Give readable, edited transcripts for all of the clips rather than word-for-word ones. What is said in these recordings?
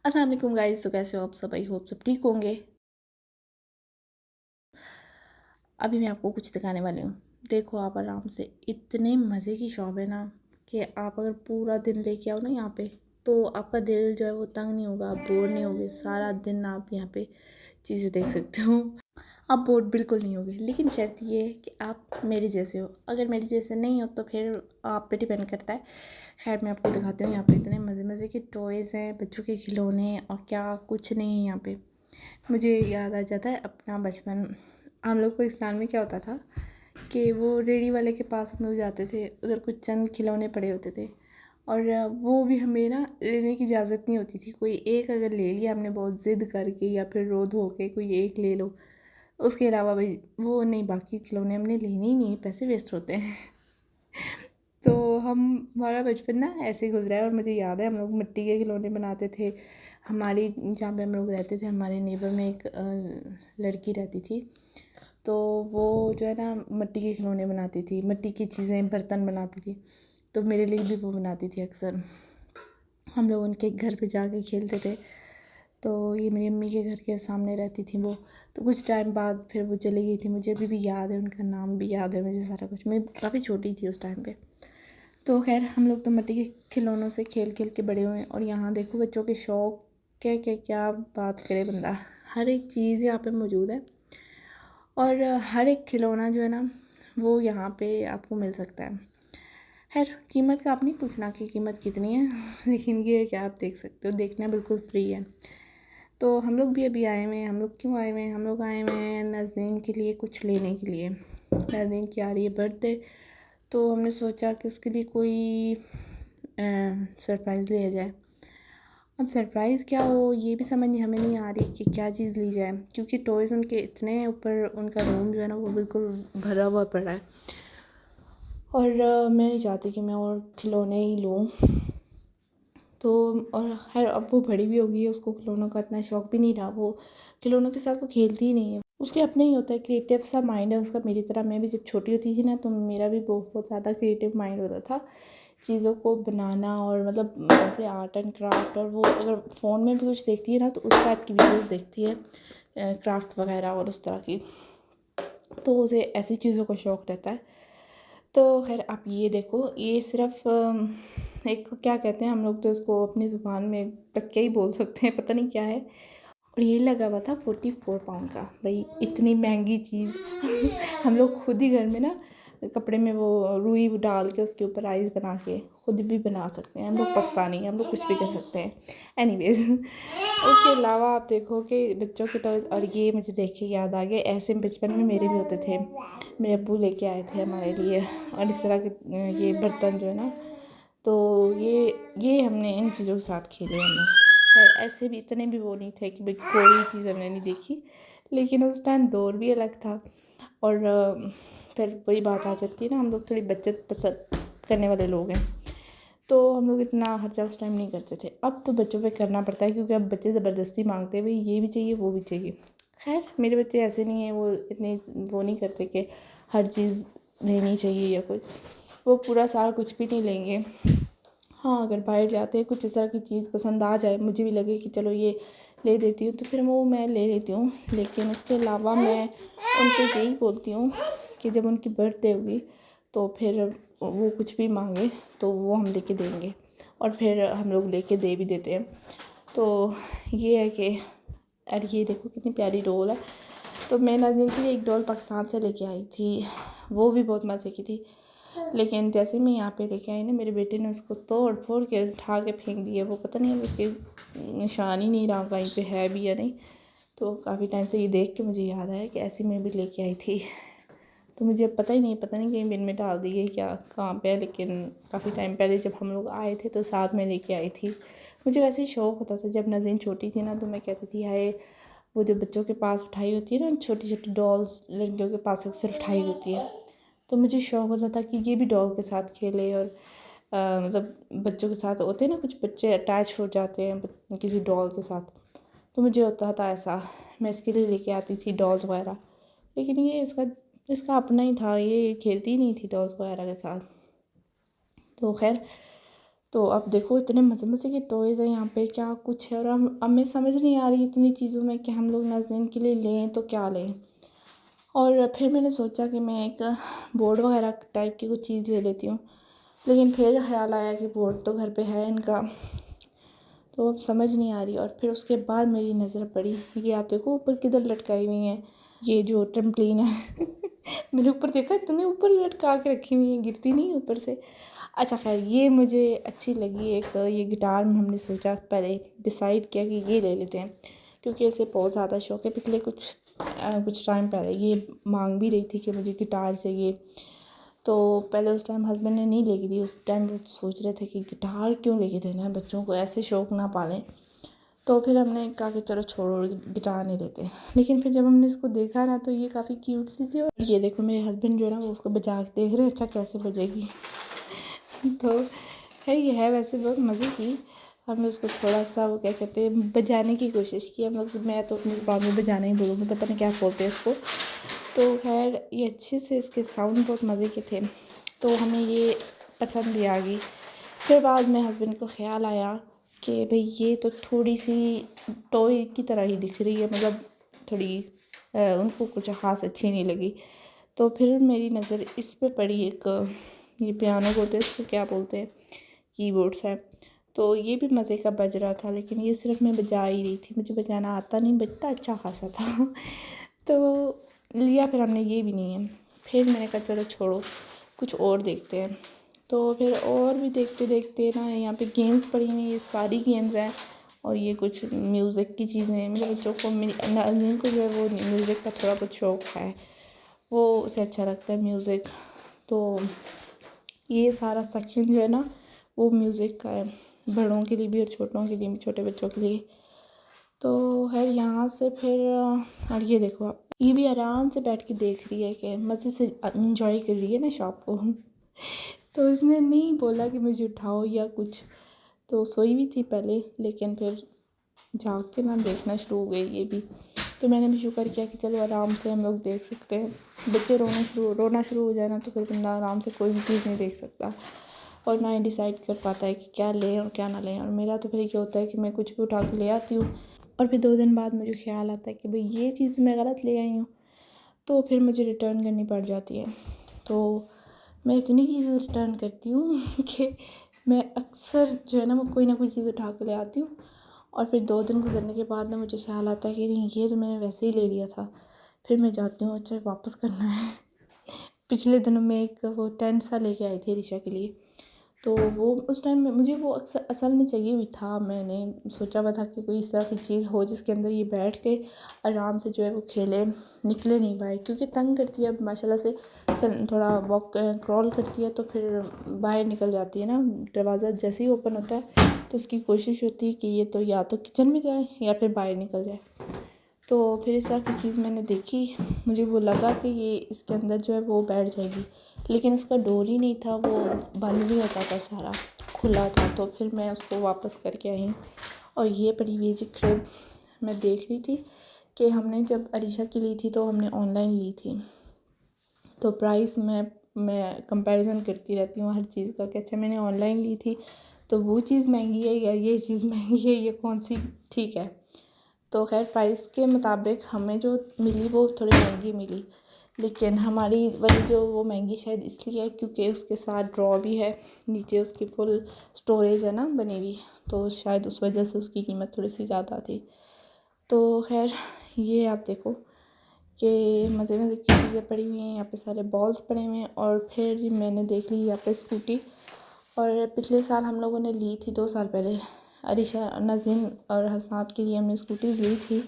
अस्सलाम वालेकुम गाइस। तो कैसे हो आप सब? आई होप सब ठीक होंगे। अभी मैं आपको कुछ दिखाने वाली हूँ। देखो आप आराम से, इतने मज़े की शॉप है ना कि आप अगर पूरा दिन लेके आओ ना यहाँ पे, तो आपका दिल जो है वो तंग नहीं होगा, आप बोर नहीं होगे। सारा दिन आप यहाँ पे चीज़ें देख सकते हो, आप बोर बिल्कुल नहीं होगे। लेकिन शर्त ये है कि आप मेरे जैसे हो। अगर मेरे जैसे नहीं हो तो फिर आप पे डिपेंड करता है। खैर मैं आपको दिखाती हूँ। यहाँ पे इतने मज़े मज़े के टॉयज़ हैं, बच्चों के खिलौने और क्या कुछ नहीं है यहाँ पे। मुझे याद आ जाता है अपना बचपन। हम लोग को पाकिस्तान में क्या होता था कि वो रेडी वाले के पास हम लोग जाते थे, उधर कुछ चंद खिलौने पड़े होते थे और वो भी हमें ना लेने की इजाज़त नहीं होती थी। कोई एक अगर ले लिया हमने बहुत ज़िद करके या फिर रो धो के कोई एक ले लो, उसके अलावा भाई वो नहीं, बाकी खिलौने हमने लेने ही नहीं है, पैसे वेस्ट होते हैं। तो हमारा बचपन ना ऐसे ही गुजरा है। और मुझे याद है हम लोग मिट्टी के खिलौने बनाते थे। हमारी जहाँ पे हम लोग रहते थे, हमारे नेबर में एक लड़की रहती थी, तो वो जो है ना मिट्टी के खिलौने बनाती थी, मिट्टी की चीज़ें बर्तन बनाती थी। तो मेरे लिए भी वो बनाती थी अक्सर। हम लोग उनके घर पे जाके खेलते थे। तो ये मेरी अम्मी के घर के सामने रहती थी वो। तो कुछ टाइम बाद फिर वो चली गई थी। मुझे अभी भी याद है, उनका नाम भी याद है मुझे, सारा कुछ। मैं काफ़ी छोटी थी उस टाइम पे। तो खैर हम लोग तो मिट्टी के खिलौनों से खेल खेल के बड़े हुए हैं। और यहाँ देखो बच्चों के शौक क्या क्या, क्या बात करे बंदा। हर एक चीज़ यहाँ पे मौजूद है और हर एक खिलौना जो है ना वो यहाँ पे आपको मिल सकता है। खैर कीमत का आप नहीं पूछना कि कीमत कितनी है, लेकिन ये है कि आप देख सकते हो, देखना बिल्कुल फ्री है। तो हम लोग भी अभी आए हुए हैं। हम लोग क्यों आए हुए हैं? हम लोग आए हुए हैं नाज़नीन के लिए कुछ लेने के लिए। नाज़नीन की आ रही है बर्थडे, तो हमने सोचा कि उसके लिए कोई सरप्राइज़ लिया जाए। अब सरप्राइज़ क्या हो ये भी समझ नहीं हमें नहीं आ रही कि क्या चीज़ ली जाए, क्योंकि टॉयज़ उनके इतने ऊपर, उनका रूम जो है ना वो बिल्कुल भरा हुआ पड़ा है। और मैं नहीं चाहती कि मैं और खिलौने ही लूँ। तो और खैर अब वो बड़ी भी हो गई है, उसको खिलौनों का इतना शौक भी नहीं रहा। वो खिलौनों के साथ वो खेलती ही नहीं है। उसके अपने ही होता है, क्रिएटिव सा माइंड है उसका, मेरी तरह। मैं भी जब छोटी होती थी ना तो मेरा भी बहुत ज़्यादा क्रिएटिव माइंड होता था, चीज़ों को बनाना और मतलब जैसे आर्ट एंड क्राफ्ट। और वो अगर फ़ोन में भी कुछ देखती है ना तो उस टाइप की वीडियोज़ देखती है, क्राफ्ट वगैरह और उस तरह की। तो उसे ऐसी चीज़ों का शौक़ रहता है। तो खैर आप ये देखो, ये सिर्फ एक क्या कहते हैं, हम लोग तो इसको अपनी ज़ुबान में तकिया ही बोल सकते हैं, पता नहीं क्या है। और ये लगा हुआ था 44 पाउंड का। भाई इतनी महंगी चीज़ हम लोग खुद ही घर में ना कपड़े में वो रुई डाल के उसके ऊपर आइस बना के खुद भी बना सकते हैं। हम लोग पाकिस्तानी हैं, हम लोग कुछ भी कर सकते हैं। एनीवेज उसके अलावा आप देखो कि बच्चों के टॉयज़। और ये मुझे देख के याद आ गया, ऐसे बचपन में मेरे भी होते थे। मेरे अब्बू लेके आए थे हमारे लिए और इस तरह के ये बर्तन जो है ना, तो ये हमने इन चीज़ों के साथ खेले हम लोग। खैर ऐसे भी इतने भी वो नहीं थे कि भाई कोई चीज़ हमने नहीं देखी, लेकिन उस टाइम दौर भी अलग था। और फिर वही बात आ जाती है ना, हम लोग थोड़ी बचत पसंद करने वाले लोग हैं, तो हम लोग इतना खर्चा उस टाइम नहीं करते थे। अब तो बच्चों पे करना पड़ता है, क्योंकि अब बच्चे ज़बरदस्ती मांगते हैं, भाई ये भी चाहिए वो भी चाहिए। खैर मेरे बच्चे ऐसे नहीं हैं, वो इतने वो नहीं करते कि हर चीज़ लेनी चाहिए या कुछ। वो पूरा साल कुछ भी नहीं लेंगे। हाँ अगर बाहर जाते हैं कुछ इस तरह की चीज़ पसंद आ जाए, मुझे भी लगे कि चलो ये ले देती हूँ, तो फिर वो मैं ले लेती हूँ। लेकिन उसके अलावा मैं उनको यही बोलती हूँ कि जब उनकी बर्थडे होगी तो फिर वो कुछ भी मांगे तो वो हम लेके देंगे, और फिर हम लोग लेके दे भी देते हैं। तो ये है कि और ये देखो कितनी प्यारी डॉल है। तो मैं नाज़नीन के लिए एक डॉल पाकिस्तान से लेके आई थी, वो भी बहुत मज़े की थी। लेकिन जैसे मैं यहाँ पे लेके आई ना, मेरे बेटे ने उसको तोड़ फोड़ के उठा के फेंक दिया। वो पता नहीं अब उसके निशान ही नहीं रहा कहीं पे है भी या नहीं। तो काफ़ी टाइम से ये देख के मुझे याद आया कि ऐसी मैं भी लेके आई थी। तो मुझे अब पता ही नहीं, पता नहीं कहीं बिन में डाल दी है क्या, कहाँ पे है। लेकिन काफ़ी टाइम पहले जब हम लोग आए थे तो साथ में लेके आई थी। मुझे वैसे ही शौक़ होता था, जब नाज़नीन छोटी थी ना तो मैं कहती थी हाय, वो जो बच्चों के पास उठाई होती है ना छोटी छोटी डॉल्स, लड़कियों के पास अक्सर उठाई होती है, तो मुझे शौक़ होता था कि ये भी डॉल के साथ खेले। और मतलब बच्चों के साथ होते हैं ना, कुछ बच्चे अटैच हो जाते हैं किसी डॉल के साथ, तो मुझे होता था ऐसा, मैं इसके लिए लेके आती थी डॉल्स वगैरह। लेकिन ये इसका इसका अपना ही था, ये खेलती ही नहीं थी डॉल्स वगैरह के साथ। तो खैर तो अब देखो इतने मज़े मज़े के टॉयज़ हैं यहाँ पे, क्या कुछ है। और हम हमें समझ नहीं आ रही इतनी चीज़ों में कि हम लोग नाज़नीन के लिए लें तो क्या लें। और फिर मैंने सोचा कि मैं एक बोर्ड वगैरह टाइप की कुछ चीज़ ले लेती हूँ, लेकिन फिर ख्याल आया कि बोर्ड तो घर पे है इनका, तो अब समझ नहीं आ रही। और फिर उसके बाद मेरी नज़र पड़ी, ये आप देखो ऊपर किधर लटकाई हुई हैं, ये जो ट्रम्पलिन है मैंने ऊपर देखा इतने ऊपर लटका के रखी हुई है, गिरती नहीं ऊपर से। अच्छा खैर ये मुझे अच्छी लगी एक, ये गिटार में हमने सोचा पहले डिसाइड किया कि ये ले लेते हैं, क्योंकि इसे बहुत ज़्यादा शौक है। पिछले कुछ टाइम पहले ये मांग भी रही थी कि मुझे गिटार चाहिए, तो पहले उस टाइम हस्बैंड ने नहीं लेके दी। उस टाइम वो सोच रहे थे कि गिटार क्यों लेके देना है बच्चों को, ऐसे शौक ना पालें। तो फिर हमने कहा कि चलो छोड़ो गिटार नहीं लेते। लेकिन फिर जब हमने इसको देखा ना तो ये काफ़ी क्यूट सी थी। और ये देखो मेरे हस्बैंड जो है ना वो उसको बजा के देख रहे हैं, अच्छा कैसे बजेगी तो है ये है वैसे बहुत मज़े की। हमने उसको थोड़ा सा वो क्या कहते हैं बजाने की कोशिश की हम लोग। मैं तो अपनी ज़बान में बजाना ही बोलूँगी, पता नहीं क्या बोलते हैं इसको। तो खैर ये अच्छे से इसके साउंड बहुत मज़े के थे, तो हमें ये पसंद भी आ गई। फिर बाद में हस्बैंड को ख़्याल आया कि भाई ये तो थोड़ी सी टॉय की तरह ही दिख रही है, मतलब थोड़ी उनको कुछ ख़ास अच्छी नहीं लगी। तो फिर मेरी नज़र इस पे पड़ी, एक ये पियानो बोलते हैं इसको, क्या बोलते हैं, कीबोर्ड्स है। तो ये भी मज़े का बज रहा था, लेकिन ये सिर्फ मैं बजा ही रही थी, मुझे बजाना आता नहीं, बजता अच्छा खासा था तो लिया फिर हमने, ये भी नहीं है। फिर मैंने कहा चलो छोड़ो कुछ और देखते हैं। तो फिर और भी देखते देखते ना यहाँ पे गेम्स पड़ी हुई, ये सारी गेम्स हैं। और ये कुछ म्यूज़िक की चीज़ें हैं, मेरे बच्चों को, मेरी नाज़नीन को जो है वो म्यूज़िक का थोड़ा बहुत शौक़ है, वो उसे अच्छा लगता है म्यूज़िक। तो ये सारा सेक्शन जो है ना वो म्यूज़िक का है, बड़ों के लिए भी और छोटों के लिए भी, छोटे बच्चों के लिए। तो खैर यहाँ से फिर और ये देखो आप, ये भी आराम से बैठ के देख रही है कि मज़े से इंजॉय कर रही है ना शॉप को तो इसने नहीं बोला कि मुझे उठाओ या कुछ, तो सोई भी थी पहले, लेकिन फिर जाग के ना देखना शुरू हो गई ये भी। तो मैंने भी शुक्र किया कि चलो आराम से हम लोग देख सकते हैं। बच्चे रोना शुरू हो जाए ना तो फिर बंदा आराम से कोई भी चीज़ नहीं देख सकता, और ना ही डिसाइड कर पाता है कि क्या लें और क्या ना लें। और मेरा तो फिर ये होता है कि मैं कुछ भी उठा के ले आती हूँ, और फिर 2 दिन बाद मुझे ख्याल आता है कि भाई ये चीज़ मैं गलत ले आई हूँ, तो फिर मुझे रिटर्न करनी पड़ जाती है। तो मैं इतनी चीज़ें रिटर्न करती हूँ कि मैं अक्सर जो है ना वो कोई ना कोई चीज़ उठा के ले आती हूँ, और फिर 2 दिन गुजरने के बाद ना मुझे ख्याल आता है कि नहीं ये तो मैंने वैसे ही ले लिया था। फिर मैं जाती हूँ, अच्छा वापस करना है पिछले दिनों में एक वो टेंट सा लेके आई थी ऋषा के लिए, तो वो उस टाइम में मुझे वो अक्सर असल में चाहिए भी था। मैंने सोचा हुआ था कि कोई इस तरह की चीज़ हो जिसके अंदर ये बैठ के आराम से जो है वो खेले, निकले नहीं बाहर, क्योंकि तंग करती है अब माशाल्लाह से, थोड़ा वॉक क्रॉल करती है तो फिर बाहर निकल जाती है ना। दरवाज़ा जैसे ही ओपन होता है तो उसकी कोशिश होती है कि ये तो या तो किचन में जाए या फिर बाहर निकल जाए। तो फिर इस तरह की चीज़ मैंने देखी, मुझे वो लगा कि ये इसके अंदर जो है वो बैठ जाएगी, लेकिन उसका डोर ही नहीं था, वो बंद नहीं होता था, सारा खुला था। तो फिर मैं उसको वापस करके आई हूँ। और ये पड़ी हुई जी क्रिब, मैं देख रही थी कि हमने जब अरीशा की ली थी तो हमने ऑनलाइन ली थी, तो प्राइस मैं कंपैरिजन करती रहती हूँ हर चीज़ का कि अच्छा मैंने ऑनलाइन ली थी तो वो चीज़ महंगी है या ये चीज़ महंगी है, ये कौन सी ठीक है। तो खैर प्राइस के मुताबिक हमें जो मिली वो थोड़ी महंगी मिली, लेकिन हमारी वाली जो वो महंगी शायद इसलिए है क्योंकि उसके साथ ड्रॉ भी है, नीचे उसकी फुल स्टोरेज है ना बनी हुई, तो शायद उस वजह से उसकी कीमत थोड़ी सी ज़्यादा थी। तो खैर ये आप देखो कि मज़े मज़े की चीज़ें पड़ी हुई हैं, यहाँ पे सारे बॉल्स पड़े हुए हैं। और फिर मैंने देख ली यहाँ पे स्कूटी, और पिछले साल हम लोगों ने ली थी 2 साल पहले अरीशा, नाज़नीन और हसनात के लिए हमने स्कूटी ली थी,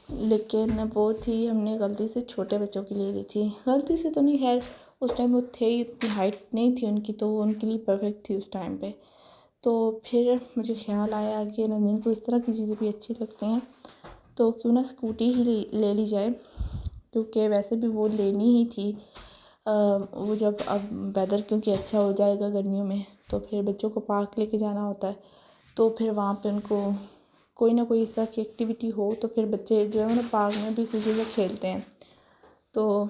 लेकिन वो थी हमने गलती से छोटे बच्चों के लिए ली थी। गलती से तो नहीं, खैर उस टाइम वो थे इतनी हाइट नहीं थी उनकी, तो वो उनके लिए परफेक्ट थी उस टाइम पे। तो फिर मुझे ख्याल आया कि नाज़नीन को इस तरह की चीज़ें भी अच्छी लगती हैं, तो क्यों ना स्कूटी ही ले ली जाए, क्योंकि वैसे भी वो लेनी ही थी। वो जब अब वेदर क्योंकि अच्छा हो जाएगा गर्मियों में, तो फिर बच्चों को पार्क लेके जाना होता है, तो फिर वहाँ पे उनको कोई ना कोई इस तरह की एक्टिविटी हो तो फिर बच्चे जो है ना पार्क में भी खुशी से खेलते हैं। तो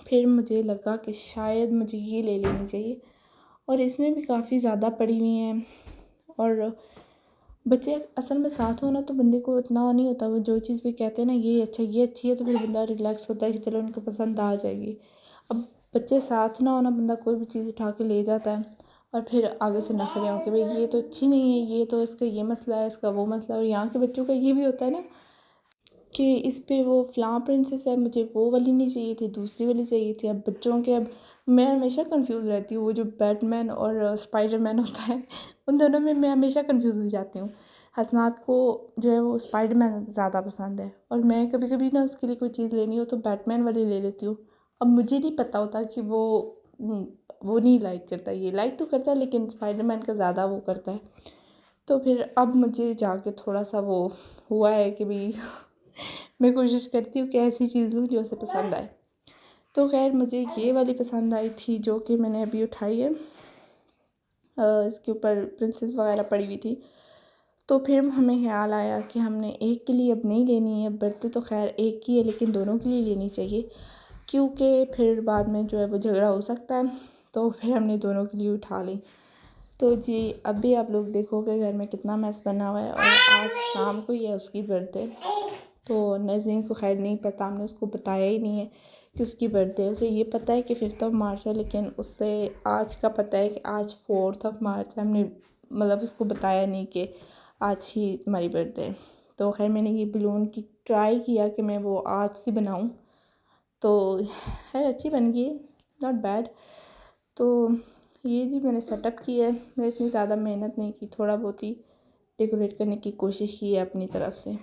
फिर मुझे लगा कि शायद मुझे ये ले लेनी चाहिए, और इसमें भी काफ़ी ज़्यादा पड़ी हुई हैं। और बच्चे असल में साथ हो ना तो बंदे को इतना नहीं होता, वो जो चीज़ भी कहते हैं ना ये अच्छा ये अच्छी है, तो फिर बंदा रिलैक्स होता है कि चलो उनको पसंद आ जाएगी। अब बच्चे साथ ना हो ना, बंदा कोई भी चीज़ उठा के ले जाता है और फिर आगे से नखरे हों कि भाई ये तो अच्छी नहीं है, ये तो इसका ये मसला है, इसका वो मसला है। और यहाँ के बच्चों का ये भी होता है ना कि इस पे वो फ़लाँ प्रिंसेस है, मुझे वो वाली नहीं चाहिए थी, दूसरी वाली चाहिए थी। अब बच्चों के अब मैं हमेशा कंफ्यूज रहती हूँ, वो जो बैटमैन और स्पाइडरमैन होता है उन दोनों में मैं हमेशा कंफ्यूज हो जाती हूँ। हसनात को जो है वो स्पाइडरमैन ज़्यादा पसंद है और मैं कभी कभी ना उसके लिए कोई चीज़ लेनी हो तो बैटमैन वाली ले लेती हूँ। अब मुझे नहीं पता होता कि वो नहीं लाइक करता, ये लाइक तो करता है लेकिन स्पाइडरमैन का ज़्यादा वो करता है। तो फिर अब मुझे जाके थोड़ा सा वो हुआ है कि भाई मैं कोशिश करती हूँ कि ऐसी चीज़ लूँ जो उसे पसंद आए। तो खैर मुझे ये वाली पसंद आई थी जो कि मैंने अभी उठाई है। इसके ऊपर प्रिंसेस वगैरह पड़ी हुई थी। तो फिर हमें ख्याल आया कि हमने एक के लिए अब नहीं लेनी है, बर्थडे तो खैर एक ही है लेकिन दोनों के लिए लेनी चाहिए, क्योंकि फिर बाद में जो है वो झगड़ा हो सकता है। तो फिर हमने दोनों के लिए उठा ली। तो जी अभी आप लोग देखोगे घर में कितना मैस बना हुआ है। और आज शाम को ही है उसकी बर्थडे। तो नज़ीन को खैर नहीं पता, हमने उसको बताया ही नहीं है कि उसकी बर्थडे है। उसे ये पता है कि 5 मार्च है, लेकिन उससे आज का पता है कि आज 4 मार्च है। हमने मतलब उसको बताया नहीं कि आज ही तुम्हारी बर्थडे है। तो खैर मैंने ये बलून की ट्राई किया कि मैं वो आज से बनाऊं, तो खैर अच्छी बन गई, नॉट बैड। तो ये जी मैंने सेटअप किया है। मैंने इतनी ज़्यादा मेहनत नहीं की, थोड़ा बहुत ही डेकोरेट करने की कोशिश की है अपनी तरफ से,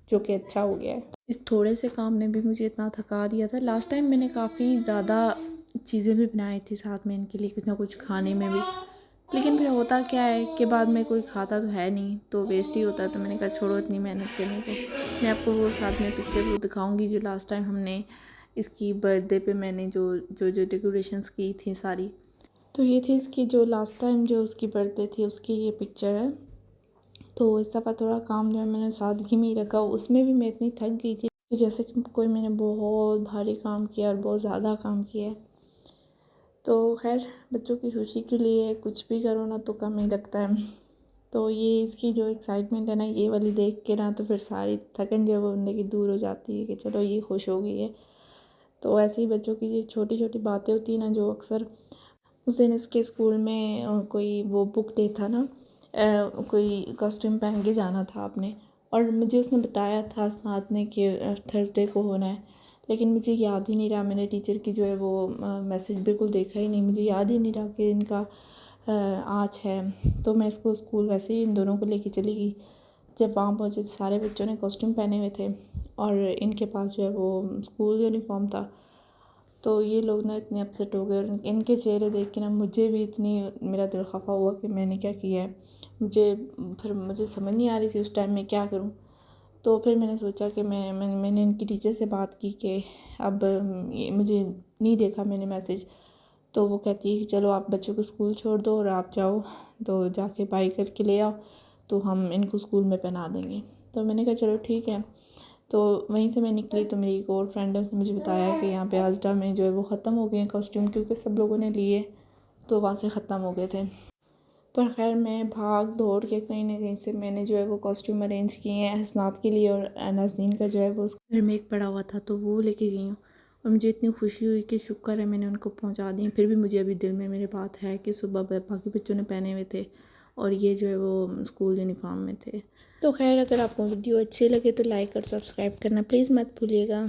जो कि अच्छा हो गया है। इस थोड़े से काम ने भी मुझे इतना थका दिया था। लास्ट टाइम मैंने काफ़ी ज़्यादा चीज़ें भी बनाई थी साथ में इनके लिए, कुछ ना कुछ खाने में भी, लेकिन फिर होता क्या है कि बाद में कोई खाता तो है नहीं, तो वेस्ट ही होता है। तो मैंने कहा छोड़ो इतनी मेहनत करने को। मैं आपको वो साथ में पिक्चर वो दिखाऊंगी जो लास्ट टाइम हमने इसकी बर्थडे पे मैंने जो डेकोरेशंस की थी सारी। तो ये थी इसकी जो लास्ट टाइम जो उसकी बर्थडे थी उसकी ये पिक्चर है। तो इस दफ़ा थोड़ा काम जो है मैंने सादगी में ही रखा, उसमें भी मैं इतनी थक गई थी तो जैसे कि कोई मैंने बहुत भारी काम किया और बहुत ज़्यादा काम किया। तो खैर बच्चों की खुशी के लिए कुछ भी करो ना तो कम ही लगता है। तो ये इसकी जो एक्साइटमेंट है ना, ये वाली देख के ना तो फिर सारी थकन जो है वो बंदे की दूर हो जाती है कि चलो ये खुश हो गई है। तो ऐसे ही बच्चों की जो छोटी छोटी बातें होती हैं ना, जो अक्सर उस दिन इसके स्कूल में कोई वो बुक डे था ना, कोई कॉस्ट्यूम पहन के जाना था आपने, और मुझे उसने बताया था हसनात ने कि थर्सडे को होना है, लेकिन मुझे याद ही नहीं रहा। मैंने टीचर की जो है वो मैसेज बिल्कुल देखा ही नहीं, मुझे याद ही नहीं रहा कि इनका आज है। तो मैं इसको स्कूल वैसे ही इन दोनों को लेके चली गई। जब वहाँ पहुँचे तो सारे बच्चों ने कॉस्ट्यूम पहने हुए थे और इनके पास जो है वो स्कूल यूनिफॉर्म था। तो ये लोग ना इतने अपसेट हो गए और इनके चेहरे देख के ना मुझे भी इतनी मेरा दिल खफा हुआ कि मैंने क्या किया है। मुझे समझ नहीं आ रही थी उस टाइम में क्या करूं। तो फिर मैंने सोचा कि मैंने इनकी टीचर से बात की कि अब ये मुझे नहीं देखा मैंने मैसेज। तो वो कहती है कि चलो आप बच्चों को स्कूल छोड़ दो और आप जाओ, तो जाके बाई करके ले आओ, तो हम इनको स्कूल में पहना देंगे। तो मैंने कहा चलो ठीक है। तो वहीं से मैं निकली तो मेरी एक और फ्रेंड है, उसने मुझे बताया कि यहाँ पे आजडा में जो है वो ख़त्म हो गए हैं कॉस्ट्यूम, क्योंकि सब लोगों ने लिए तो वहाँ से ख़त्म हो गए थे। पर खैर मैं भाग दौड़ के कहीं ना कहीं से मैंने जो है वो कॉस्ट्यूम अरेंज किए हैं हसनात के लिए, और नाज़नीन का जो है वो घर में एक पड़ा हुआ था तो वो लेके गई हूँ। और मुझे इतनी खुशी हुई कि शुक्र है मैंने उनको पहुँचा दी। फिर भी मुझे अभी दिल में मेरे बात है कि सुबह बाकी बच्चों ने पहने हुए थे और ये जो है वो स्कूल यूनिफॉर्म में थे। तो खैर अगर आपको वीडियो अच्छी लगे तो लाइक और सब्सक्राइब करना प्लीज़ मत भूलिएगा।